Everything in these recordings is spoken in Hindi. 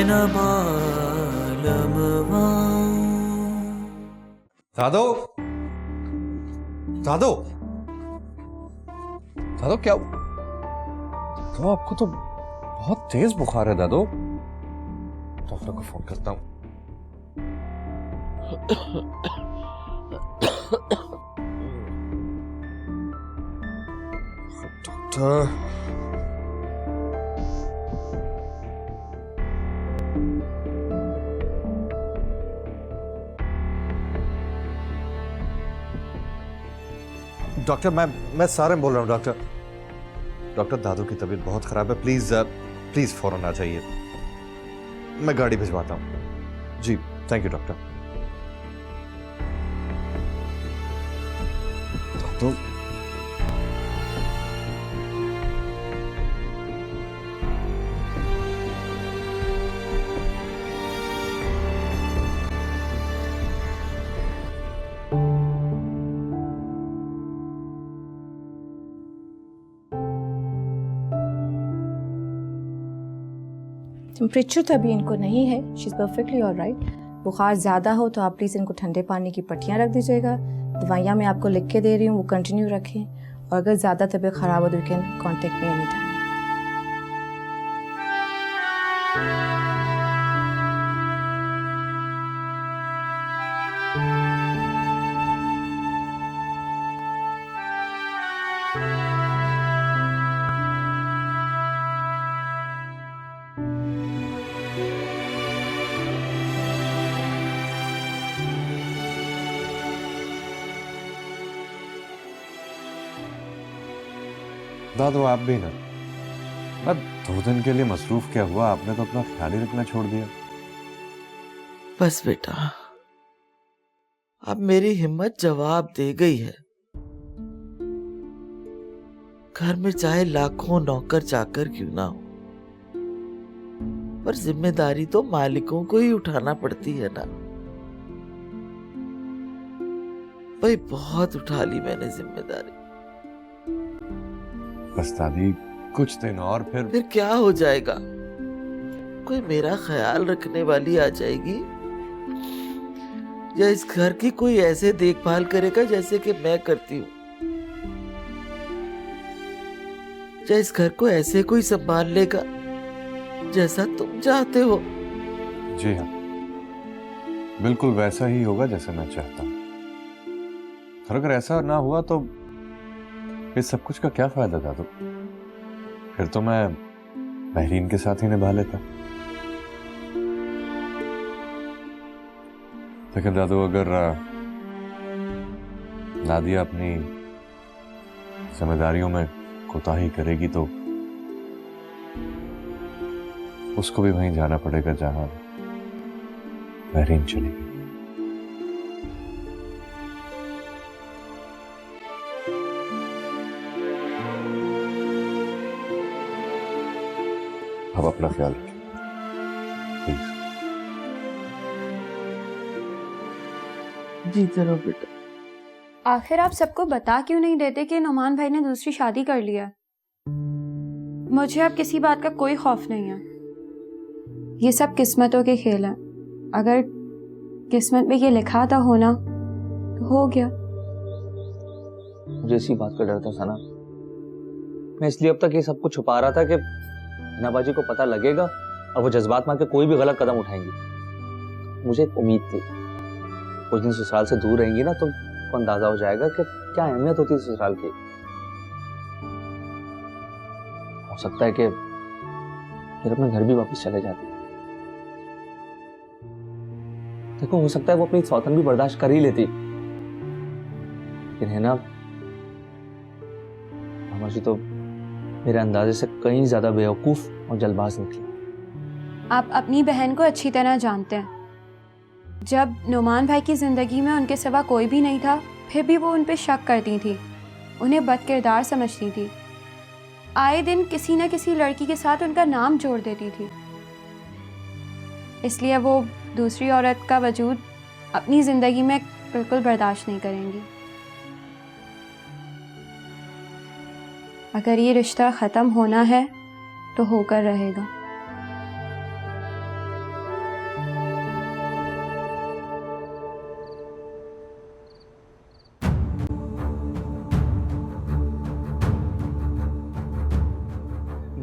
न मालमवा। दादो, दादो, दादो क्या? तो आपको तो बहुत तेज बुखार है दादो। डॉक्टर को फोन करता हूँ। डॉक्टर, डॉक्टर मैं सारंग बोल रहा हूँ। डॉक्टर, डॉक्टर दादू की तबीयत बहुत खराब है। प्लीज प्लीज फौरन आ जाइए। मैं गाड़ी भिजवाता हूँ। जी थैंक यू डॉक्टर। दादू, टेम्परेचर तो अभी इनको नहीं है, शी इज़ परफेक्टली ऑलराइट। बुखार ज़्यादा हो तो आप प्लीज़ इनको ठंडे पानी की पट्टियाँ रख दीजिएगा। दवाइयाँ मैं आपको लिख के दे रही हूँ, वो कंटिन्यू रखें। और अगर ज़्यादा तबीयत ख़राब हो तो you can contact me any time. दादू आप भी ना। मैं 2 दिन के लिए मसरूफ क्या हुआ, आपने तो अपना ख्याल ही रखना छोड़ दिया। बस बेटा, अब मेरी हिम्मत जवाब दे गई है। घर में चाहे लाखों नौकर चाकर क्यों ना हो, पर जिम्मेदारी तो मालिकों को ही उठाना पड़ती है ना। भाई बहुत उठा ली मैंने जिम्मेदारी। बस दादी कुछ दिन और फिर क्या हो जाएगा? कोई मेरा ख्याल रखने वाली आ जाएगी, या इस घर की कोई ऐसे देखभाल करेगा जैसे कि मैं करती हूँ, या इस घर को ऐसे कोई संभाल लेगा जैसा तुम चाहते हो। जी हाँ, बिल्कुल वैसा ही होगा जैसे मैं चाहता हूँ। और अगर ऐसा ना हुआ तो इस सब कुछ का क्या फायदा दादू? फिर तो मैं बहरीन के साथ ही निभा लेता। लेकिन दादू अगर नादिया अपनी जिम्मेदारियों में कोताही करेगी तो उसको भी वहीं जाना पड़ेगा जहां बहरीन चलेगी। अब अपना ख्याल रखें प्लीज। जी जरूर बेटा। आखिर आप सबको बता क्यों नहीं देते कि नुमान भाई ने दूसरी शादी कर लिया? मुझे अब किसी बात का कोई खौफ नहीं है। ये सब किस्मतों के खेल हैं। अगर किस्मत में ये लिखा था होना तो हो गया। मुझे इसी बात का डर था सना। मैं इसलिए अब तक ये सब कुछ छुपा रहा था कि हिनाबाजी को पता लगेगा और वो जज्बात में के कोई भी गलत कदम उठाएंगी। मुझे एक उम्मीद थी कुछ दिन ससुराल से दूर रहेंगी ना तो अंदाजा हो जाएगा कि क्या अहमियत होती है ससुराल की। हो सकता है कि फिर अपने घर भी वापस चले जाते। देखो हो सकता है वो अपनी सौतन भी बर्दाश्त कर ही लेती, लेकिन है ना हमारी तो मेरे अंदाजे से कहीं ज्यादा बेवकूफ और जल्दबाज निकली। आप अपनी बहन को अच्छी तरह जानते हैं। जब नुमान भाई की जिंदगी में उनके सिवा कोई भी नहीं था, फिर भी वो उन पे शक करती थी, उन्हें बदकिरदार समझती थी। आए दिन किसी न किसी लड़की के साथ उनका नाम जोड़ देती थी। इसलिए वो दूसरी औरत का वजूद अपनी जिंदगी में बिल्कुल बर्दाश्त नहीं करेंगी। अगर ये रिश्ता ख़त्म होना है तो होकर रहेगा।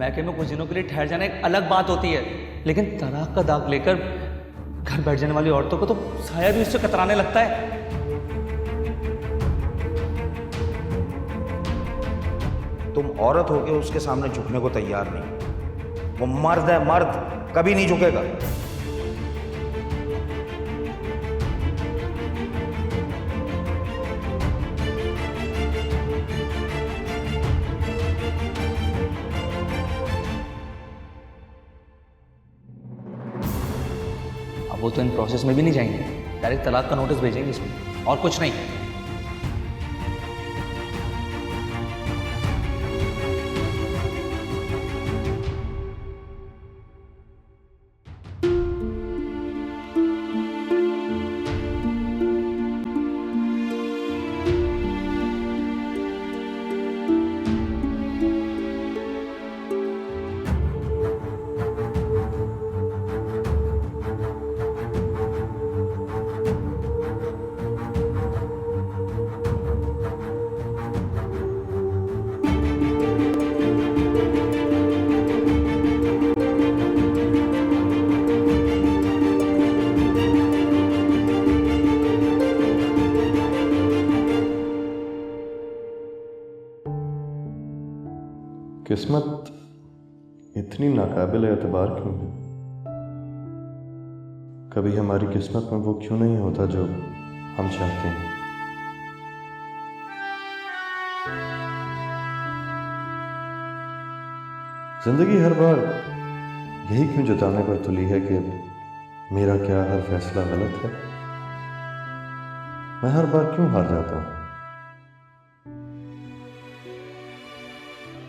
मैके में कुछ दिनों के लिए ठहर जाना एक अलग बात होती है, लेकिन तलाक का दाग लेकर घर बैठ जाने वाली औरतों को तो साया भी उससे कतराने लगता है। तुम औरत होके उसके सामने झुकने को तैयार नहीं। वो मर्द है, मर्द कभी नहीं झुकेगा। अब वो तो इन प्रोसेस में भी नहीं जाएंगे, डायरेक्ट तलाक का नोटिस भेजेंगे इसमें, और कुछ नहीं। किस्मत इतनी नाकाबिल एतबार क्यों है? कभी हमारी किस्मत में वो क्यों नहीं होता जो हम चाहते हैं? जिंदगी हर बार यही क्यों जताने पर तुली है कि मेरा क्या हर फैसला गलत है? मैं हर बार क्यों हार जाता हूं?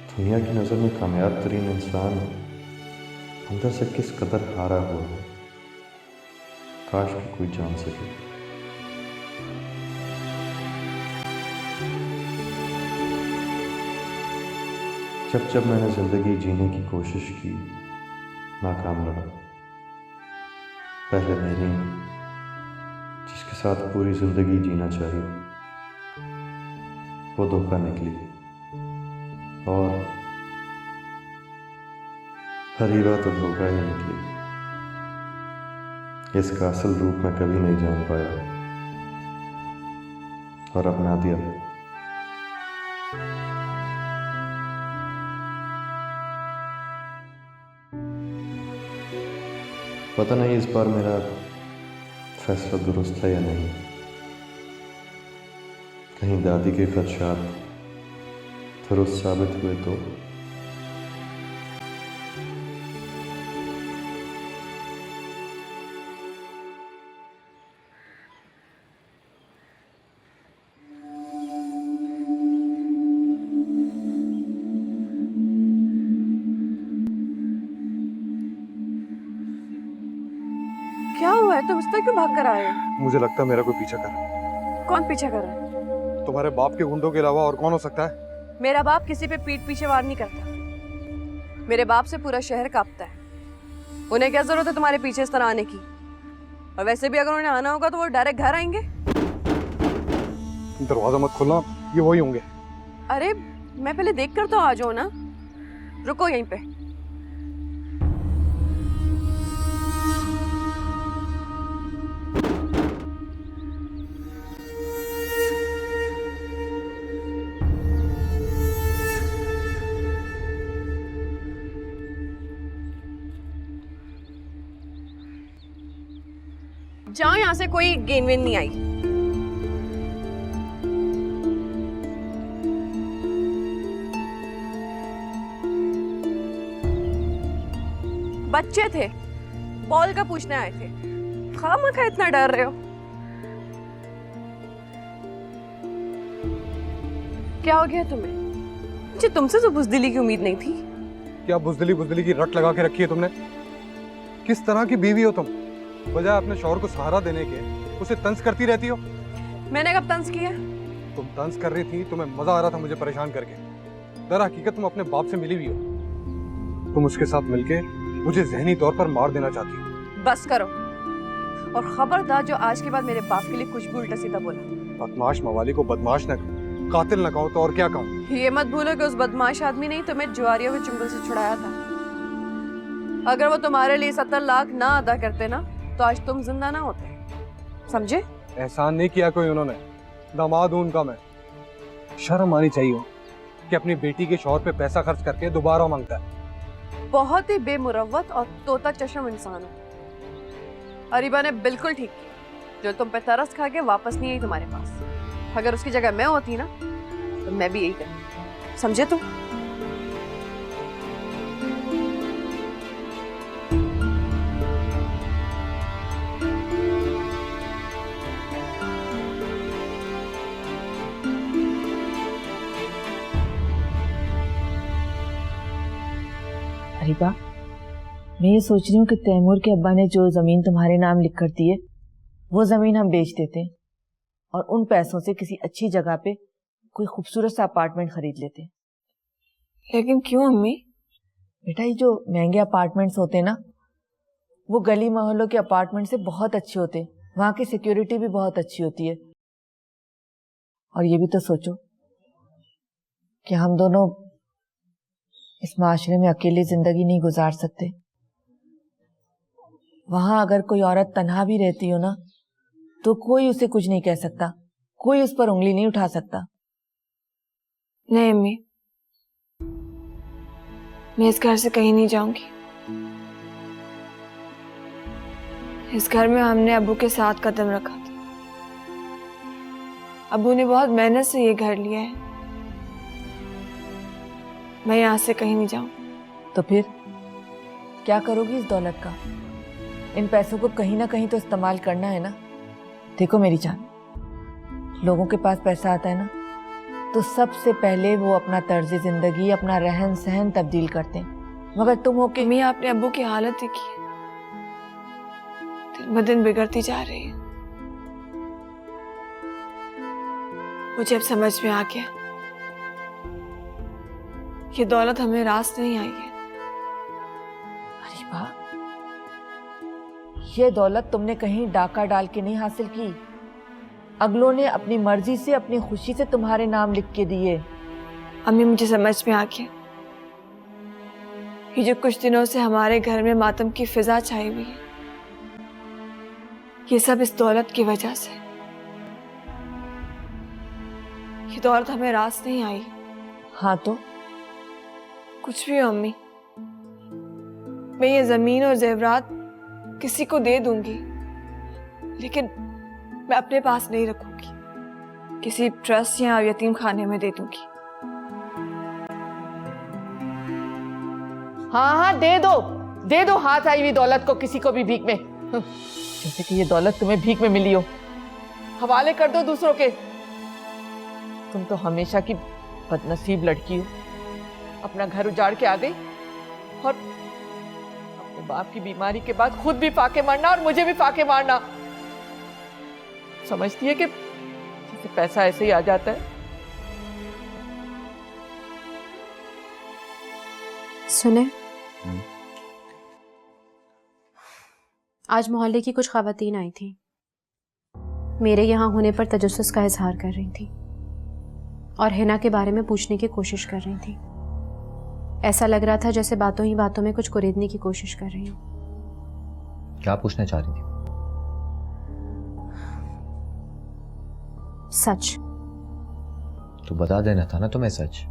दुनिया की नज़र में कामयाब तरीन इंसान अंदर से किस कदर हारा हुआ है, काश कि कोई जान सके। जब जब मैंने जिंदगी जीने की कोशिश की, नाकाम रहा। पहले मेरी जिसके साथ पूरी जिंदगी जीना चाहिए, वो धोखा निकली, और हरीवा तो धोखा ही निकली। इसका असल रूप मैं कभी नहीं जान पाया और अपना दिया। पता नहीं इस बार मेरा फैसला दुरुस्त है या नहीं। कहीं दादी के खदशात दुरुस्त साबित हुए तो। क्या हुआ है? तुम इस तरह क्यों भाग कर आए हो? मुझे लगता है मेरा कोई पीछा कर रहा है। कौन पीछा कर रहा है? तुम्हारे बाप के गुंडों के अलावा और कौन हो सकता है? मेरा बाप किसी पे पीठ पीछे वार नहीं करता। मेरे बाप से पूरा शहर कांपता है। उन्हें क्या जरूरत है तुम्हारे पीछे इस तरह आने की? और वैसे भी अगर उन्हें आना होगा तो वो डायरेक्ट घर आएंगे। दरवाजा मत खोलना, ये वही होंगे। अरे मैं पहले देख कर तो आ जाओ ना। रुको यहीं पे। जाओ यहाँ से, कोई गेन वेन नहीं आई। बच्चे थे, बॉल का पूछने आए थे। खामखा इतना डर रहे हो? क्या हो गया तुम्हें? मुझे तुमसे तो बुज़दिली की उम्मीद नहीं थी। क्या बुज़दिली की रट लगा के रखी है तुमने? किस तरह की बीवी हो तुम? बजाय अपने शौहर को सहारा देने के उसे तंज करती रहती हो। मैंने कब तंज किया? तुम तंज कर रही थी, तुम्हें मजा आ रहा था मुझे परेशान करके। दर हकीकत तुम अपने बाप से मिली हुई हो। तुम उसके साथ मिलके मुझे जहनी तौर पर मार देना चाहती हो। बस करो, और खबरदार जो आज के बाद मेरे बाप के लिए कुछ भी उल्टा सीधा बोला। बदमाश मवाली को बदमाश न करो। कातिल ना कहूँ तो और क्या कहूँ। ये मत भूलो कि उस बदमाश आदमी ने ही तुम्हें जुआरियों के चुंगल से छुड़ाया था। अगर वो तुम्हारे लिए 70 लाख ना अदा करते ना तो आज तुम जिंदा ना होते, समझे? एहसान नहीं किया कोई उन्होंने, दामाद हूं उनका मैं। शर्म आनी चाहिए कि अपनी बेटी के शौहर पे पैसा खर्च करके दोबारा मांगता है। बहुत ही बेमुरव्वत और तोता चश्म इंसान हो। अरीबा ने बिल्कुल ठीक किया जो तुम पे तरस खा के वापस नहीं आई तुम्हारे पास। अगर उसकी जगह मैं होती ना तो मैं भी यही करती, समझे तुम? अरीबा, मैं ये सोच रही हूँ कि तैमूर के अब्बा ने जो जमीन तुम्हारे नाम लिख कर दी है वो जमीन हम बेच देते हैं और उन पैसों से किसी अच्छी जगह पे कोई खूबसूरत सा अपार्टमेंट खरीद लेते हैं। लेकिन क्यों अम्मी? बेटा, ये जो महंगे अपार्टमेंट्स होते हैं ना वो गली मोहल्लों के अपार्टमेंट से बहुत अच्छे होते हैं, वहाँ की सिक्योरिटी भी बहुत अच्छी होती है। और ये भी तो सोचो कि हम दोनों इस माशरे में अकेले जिंदगी नहीं गुजार सकते। वहां अगर कोई औरत तन्हा भी रहती हो ना तो कोई उसे कुछ नहीं कह सकता, कोई उस पर उंगली नहीं उठा सकता। नहीं अम्मी, मैं इस घर से कहीं नहीं जाऊंगी। इस घर में हमने अब्बू के साथ कदम रखा था। अब्बू ने बहुत मेहनत से ये घर लिया है। मैं यहाँ से कहीं नहीं जाऊं। तो फिर क्या करोगी इस दौलत का? इन पैसों को कहीं ना कहीं तो इस्तेमाल करना है ना। देखो मेरी जान, लोगों के पास पैसा आता है ना तो सबसे पहले वो अपना तर्ज जिंदगी, अपना रहन सहन तब्दील करते हैं। मगर तुम हो कि मैं आपने अब्बू की हालत देखी है, दिन ब दिन बिगड़ती जा रही है। मुझे अब समझ में आ गया ये दौलत हमें रास नहीं आई है। अरे वाह, ये दौलत तुमने कहीं डाका डाल के नहीं हासिल की। अगलों ने अपनी मर्जी से, अपनी खुशी से तुम्हारे नाम लिख के दिए। अम्मी, मुझे समझ में आ गया ये जो कुछ दिनों से हमारे घर में मातम की फिजा छाई हुई है ये सब इस दौलत की वजह से। ये दौलत हमें रास नहीं आई। हाँ तो कुछ भी हो अम्मी, मैं ये जमीन और जेवरात किसी को दे दूंगी, लेकिन मैं अपने पास नहीं रखूंगी, किसी ट्रस्ट या यतीम खाने में दे दूंगी। हाँ हाँ, दे दो हाथ आई हुई दौलत को किसी को भी भीख में, जैसे कि ये दौलत तुम्हें भीख में मिली हो। हवाले कर दो दूसरों के। तुम तो हमेशा की बदनसीब लड़की हो, अपना घर उजाड़ के आ गई और अपने बाप की बीमारी के बाद खुद भी फाके मारना और मुझे भी फाके मारना। समझती है कि जैसे पैसा ऐसे ही आ जाता है। सुने, आज मोहल्ले की कुछ खवातीन आई थी, मेरे यहाँ होने पर तजस्सुस का इजहार कर रही थी और हिना के बारे में पूछने की कोशिश कर रही थी। ऐसा लग रहा था जैसे बातों ही बातों में कुछ कुरेदने की कोशिश कर रही हूँ। क्या पूछना चाह रही थी? सच। तो बता देना था ना तुम्हें सच।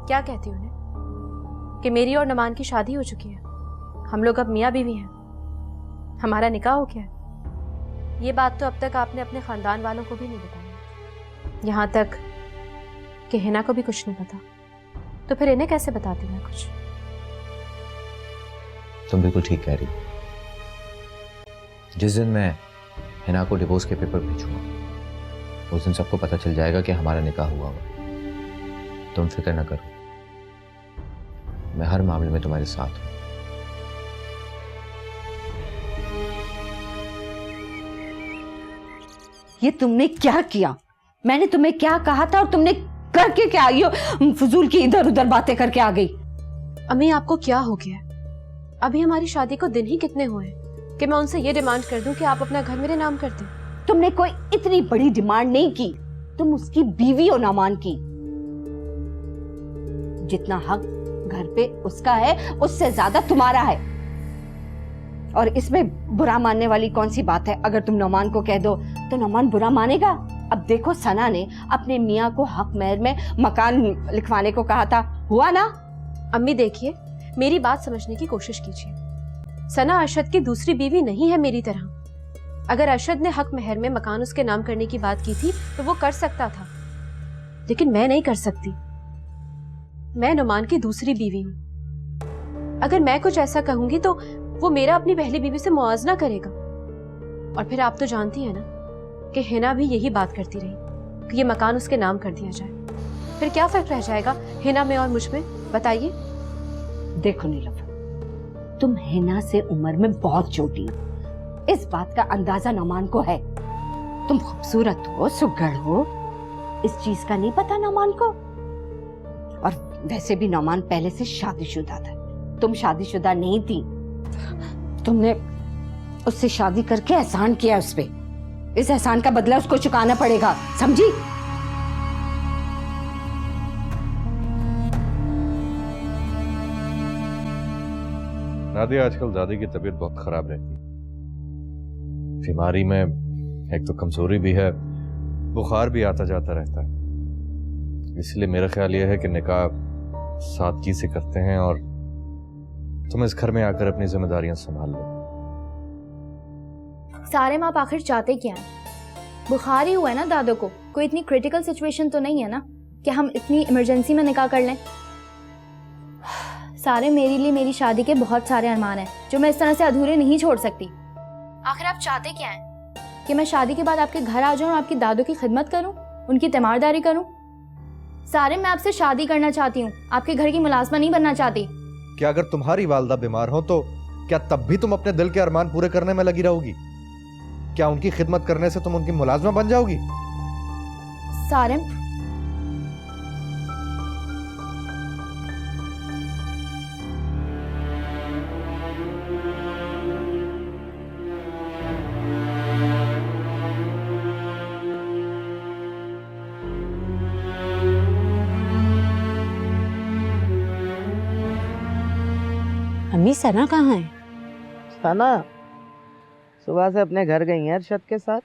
क्या कहती उन्हें कि मेरी और नमान की शादी हो चुकी है, हम लोग अब मियाँ बीवी हैं, हमारा निकाह हो गया है। ये बात तो अब तक आपने अपने खानदान वालों को भी नहीं बताई, यहाँ तक कि हिना को भी कुछ नहीं पता। तो फिर इन्हें कैसे बताती मैं कुछ? तुम बिल्कुल ठीक कह रही। जिस दिन मैं हिना को डिवोर्स के पेपर भेजूंगा उस दिन सबको पता चल जाएगा कि हमारा निकाह हुआ हुआ। तुम फिक्र ना करो, मैं हर मामले में तुम्हारे साथ हूं। ये तुमने क्या किया? मैंने तुम्हें क्या कहा था और तुमने करके क्या आई हो? फजूल की इधर उधर बातें करके आ गई। अम्मी, आपको क्या हो गया? अभी हमारी शादी को दिन ही कितने हुए कि मैं उनसे ये डिमांड कर दूं कि आप अपना घर मेरे नाम कर दें? तुमने कोई इतनी बड़ी डिमांड नहीं की। तुम उसकी बीवी हो नौमान की। जितना हक घर पे उसका है उससे ज्यादा तुम्हारा है। और इसमें बुरा मानने वाली कौन सी बात है? अगर तुम नौमान को कह दो तो नौमान बुरा मानेगा। अब देखो, सना ने अपने मियाँ को हक महर में मकान लिखवाने को कहा था, हुआ ना? अम्मी देखिए, मेरी बात समझने की कोशिश कीजिए। सना अरशद की दूसरी बीवी नहीं है मेरी तरह। अगर अरशद ने हक महर में मकान उसके नाम करने की बात की थी तो वो कर सकता था, लेकिन मैं नहीं कर सकती। मैं नुमान की दूसरी बीवी हूं। अगर मैं कुछ ऐसा कहूंगी तो वो मेरा अपनी पहली बीवी से मुआवजा करेगा। और फिर आप तो जानती हैं ना कि हिना भी यही बात करती रही कि ये मकान उसके नाम कर दिया जाए। फिर क्या फर्क रह जाएगा हिना में और मुझ में, बताइए। देखो नीलम, तुम हिना से उम्र में बहुत छोटी हो, इस बात का अंदाजा नौमान को है। तुम खूबसूरत हो, सुघड़ हो, इस चीज का नहीं पता नौमान को। और वैसे भी नौमान पहले से शादीशुदा था, तुम शादीशुदा नहीं थी। तुमने उससे शादी करके एहसान किया उस पे, इस एहसान का बदला उसको चुकाना पड़ेगा, समझी? नादिया, आजकल दादी की तबीयत बहुत खराब रहती है। बीमारी में एक तो कमजोरी भी है, बुखार भी आता जाता रहता है। इसलिए मेरा ख्याल यह है कि निकाह सादगी से करते हैं और तुम इस घर में आकर अपनी जिम्मेदारियां संभाल लो। सारे माँ आखिर चाहते क्या है? बुखार ही हुआ है ना दादो को, कोई इतनी क्रिटिकल सिचुएशन तो नहीं है ना कि हम इतनी इमरजेंसी में निकाह कर लें। सारे, मेरे लिए मेरी शादी के बहुत सारे अरमान हैं जो मैं इस तरह से अधूरे नहीं छोड़ सकती। आखिर आप चाहते क्या हैं? कि मैं शादी के बाद आपके घर आ जाऊं और आपकी दादो की खिदमत करूं, उनकी तीमारदारी करूं? सारे, मैं आपसे शादी करना चाहती हूँ, आपके घर की मुलाजमा नहीं बनना चाहती। क्या अगर तुम्हारी वालदा बीमार हो तो क्या तब भी तुम अपने दिल के अरमान पूरे करने में लगी रहोगी? क्या उनकी खिदमत करने से तुम उनकी मुलाजमा बन जाओगी? सारे, अम्मी, सना कहाँ है? सना सुबह से अपने घर गई हैं अरशद के साथ।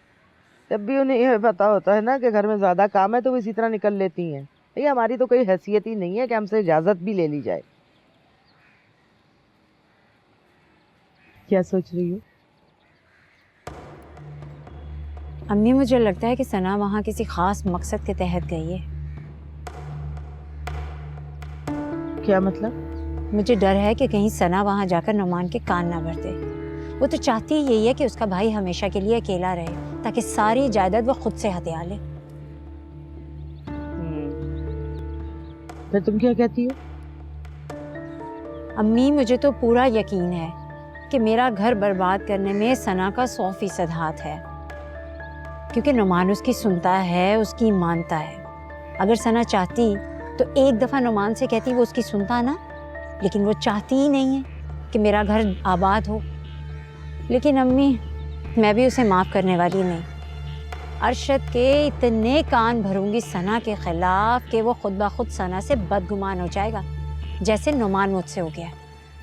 जब भी उन्हें यह पता होता है ना कि घर में ज्यादा काम है तो वो इसी तरह निकल लेती हैं। ये हमारी तो कोई हैसियत ही नहीं है कि हमसे इजाजत भी ले ली जाए। क्या सोच रही हो? अम्मी, मुझे लगता है कि सना वहाँ किसी खास मकसद के तहत गई है। क्या मतलब? मुझे डर है कि कहीं सना वहाँ जाकर नुमान के कान ना भर दे। वो तो चाहती ही यही है कि उसका भाई हमेशा के लिए अकेला रहे, ताकि सारी जायदाद वो खुद से हथिया ले। फिर तुम क्या कहती हो? अम्मी, मुझे तो पूरा यकीन है कि मेरा घर बर्बाद करने में सना का 100% हाथ है, क्योंकि नुमान उसकी सुनता है, उसकी मानता है। अगर सना चाहती तो एक दफ़ा नुमान से कहती, वो उसकी सुनता ना, लेकिन वो चाहती ही नहीं है कि मेरा घर आबाद हो। लेकिन अम्मी, मैं भी उसे माफ़ करने वाली नहीं। अरशद के इतने कान भरूंगी सना के खिलाफ कि वो खुद ब खुद सना से बदगुमान हो जाएगा, जैसे नुमान मुझसे हो गया।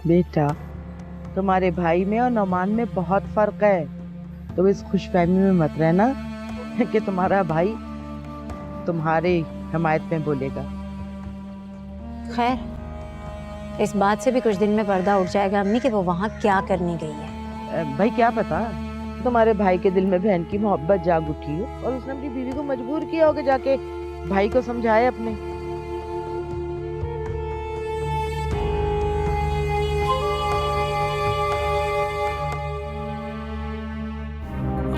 बेटा, तुम्हारे भाई में और नौमान में बहुत फर्क है। तो इस खुशफहमी में मत रहना कि तुम्हारा भाई तुम्हारे हिमायत में बोलेगा। खैर, इस बात से भी कुछ दिन में पर्दा उठ जाएगा अम्मी कि वो वहाँ क्या करने गई है। भाई क्या पता, तुम्हारे भाई के दिल में बहन की मोहब्बत जाग उठी हो और उसने अपनी बीवी को मजबूर किया होगा जाके भाई को समझाए अपने।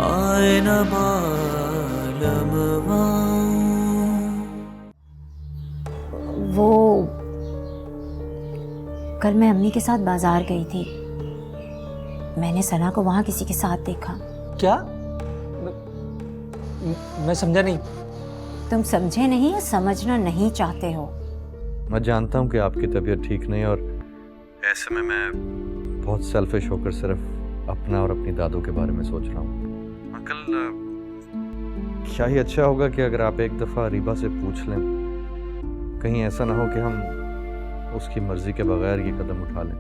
आए न मालूम वो कल मैं अम्मी के साथ बाजार गई थी, मैंने सना को वहाँ किसी के साथ देखा। क्या? मैं समझा नहीं। तुम समझे नहीं या समझना नहीं चाहते हो? मैं जानता हूँ कि आपकी तबीयत ठीक नहीं, और ऐसे में मैं बहुत सेल्फिश होकर सिर्फ अपना और अपनी दादू के बारे में सोच रहा हूँ। मैं कल क्या ही अच्छा होगा कि अगर आप एक दफ़ा रीबा से पूछ लें, कहीं ऐसा ना हो कि हम उसकी मर्जी के बगैर ये कदम उठा लें।